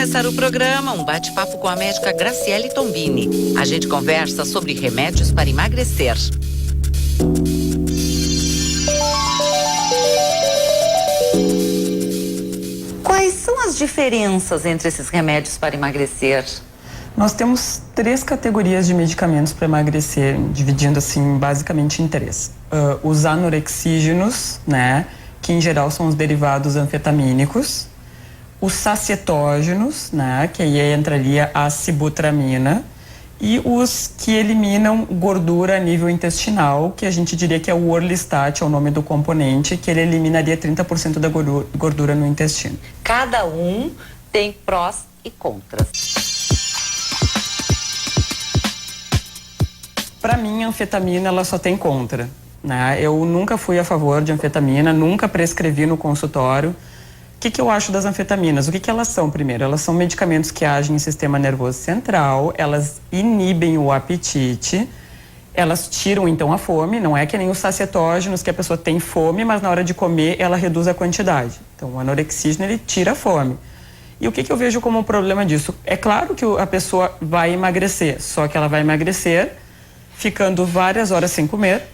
começar o programa, um bate-papo com a médica Graciele Tombini. A gente conversa sobre remédios para emagrecer. Quais são as diferenças entre esses remédios para emagrecer? Nós temos 3 categorias de medicamentos para emagrecer, dividindo assim basicamente em 3. Os anorexígenos, né, que em geral são os derivados anfetamínicos. Os sacietógenos, né, que aí entraria a sibutramina. E os que eliminam gordura a nível intestinal, que a gente diria que é o orlistat, é o nome do componente, que ele eliminaria 30% da gordura no intestino. Cada um tem prós e contras. Para mim, a anfetamina ela só tem contra, né? Eu nunca fui a favor de anfetamina, nunca prescrevi no consultório. O que eu acho das anfetaminas? O que elas são, primeiro? Elas são medicamentos que agem em sistema nervoso central, elas inibem o apetite, elas tiram então a fome, não é que nem os sacietógenos, que a pessoa tem fome, mas na hora de comer ela reduz a quantidade. Então o anorexígeno ele tira a fome. E o que eu vejo como problema disso? É claro que a pessoa vai emagrecer, só que ela vai emagrecer ficando várias horas sem comer,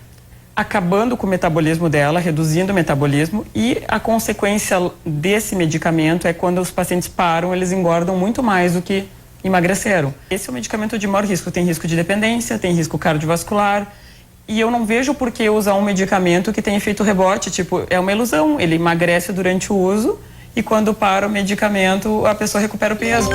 acabando com o metabolismo dela, reduzindo o metabolismo, e a consequência desse medicamento é quando os pacientes param, eles engordam muito mais do que emagreceram. Esse é o medicamento de maior risco, tem risco de dependência, tem risco cardiovascular, e eu não vejo por que usar um medicamento que tem efeito rebote, tipo, é uma ilusão, ele emagrece durante o uso e quando para o medicamento a pessoa recupera o peso.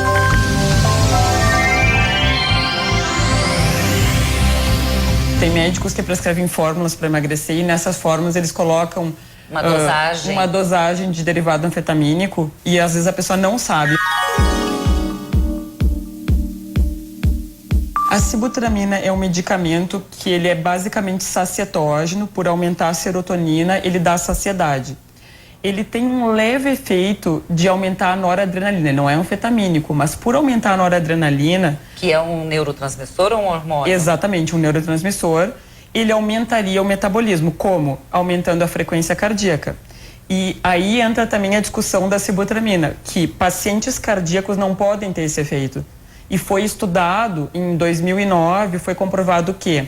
Tem médicos que prescrevem fórmulas para emagrecer e nessas fórmulas eles colocam uma dosagem de derivado anfetamínico e às vezes a pessoa não sabe. A sibutramina é um medicamento que ele é basicamente sacietógeno, por aumentar a serotonina, ele dá saciedade. Ele tem um leve efeito de aumentar a noradrenalina, não é anfetamínico, mas por aumentar a noradrenalina... Que é um neurotransmissor ou um hormônio? Exatamente, um neurotransmissor. Ele aumentaria o metabolismo, como? Aumentando a frequência cardíaca. E aí entra também a discussão da sibutramina, que pacientes cardíacos não podem ter esse efeito. E foi estudado em 2009, foi comprovado que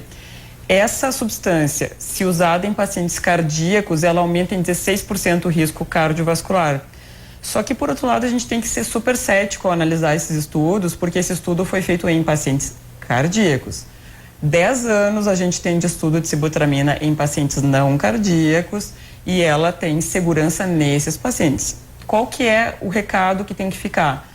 essa substância, se usada em pacientes cardíacos, ela aumenta em 16% o risco cardiovascular. Só que, por outro lado, a gente tem que ser super cético ao analisar esses estudos, porque esse estudo foi feito em pacientes cardíacos. 10 anos a gente tem de estudo de sibutramina em pacientes não cardíacos e ela tem segurança nesses pacientes. Qual que é o recado que tem que ficar?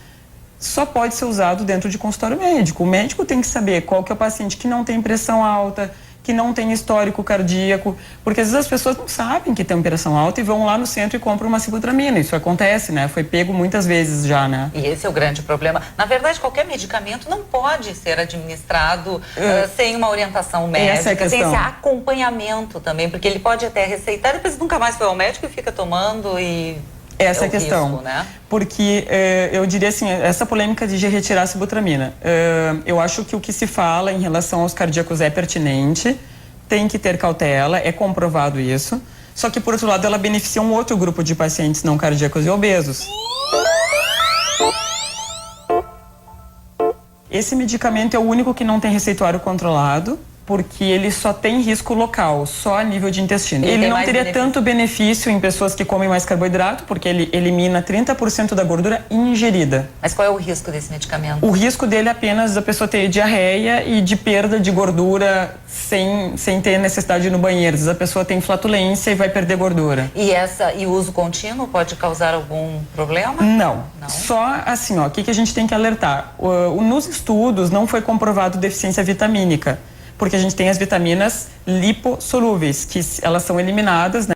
Só pode ser usado dentro de consultório médico. O médico tem que saber qual que é o paciente que não tem pressão alta, que não tem histórico cardíaco, porque às vezes as pessoas não sabem que tem pressão alta e vão lá no centro e compram uma sibutramina. Isso acontece, né? Foi pego muitas vezes já, né? E esse é o grande problema. Na verdade, qualquer medicamento não pode ser administrado sem uma orientação médica, sem esse acompanhamento também, porque ele pode até receitar, depois nunca mais foi ao médico e fica tomando e... Essa é a questão, risco, né? Porque eu diria assim, essa polêmica de retirar a sibutramina, eu acho que o que se fala em relação aos cardíacos é pertinente, tem que ter cautela, é comprovado isso, só que por outro lado ela beneficia um outro grupo de pacientes não cardíacos e obesos. Esse medicamento é o único que não tem receituário controlado, porque ele só tem risco local, só a nível de intestino. Ele não teria tanto benefício em pessoas que comem mais carboidrato, porque ele elimina 30% da gordura ingerida. Mas qual é o risco desse medicamento? O risco dele é apenas a pessoa ter diarreia e de perda de gordura sem ter necessidade de ir no banheiro. Às vezes a pessoa tem flatulência e vai perder gordura. E o uso contínuo pode causar algum problema? Não. Só assim, ó, o que a gente tem que alertar? Nos estudos não foi comprovado deficiência vitamínica, porque a gente tem as vitaminas lipossolúveis, que elas são eliminadas, né?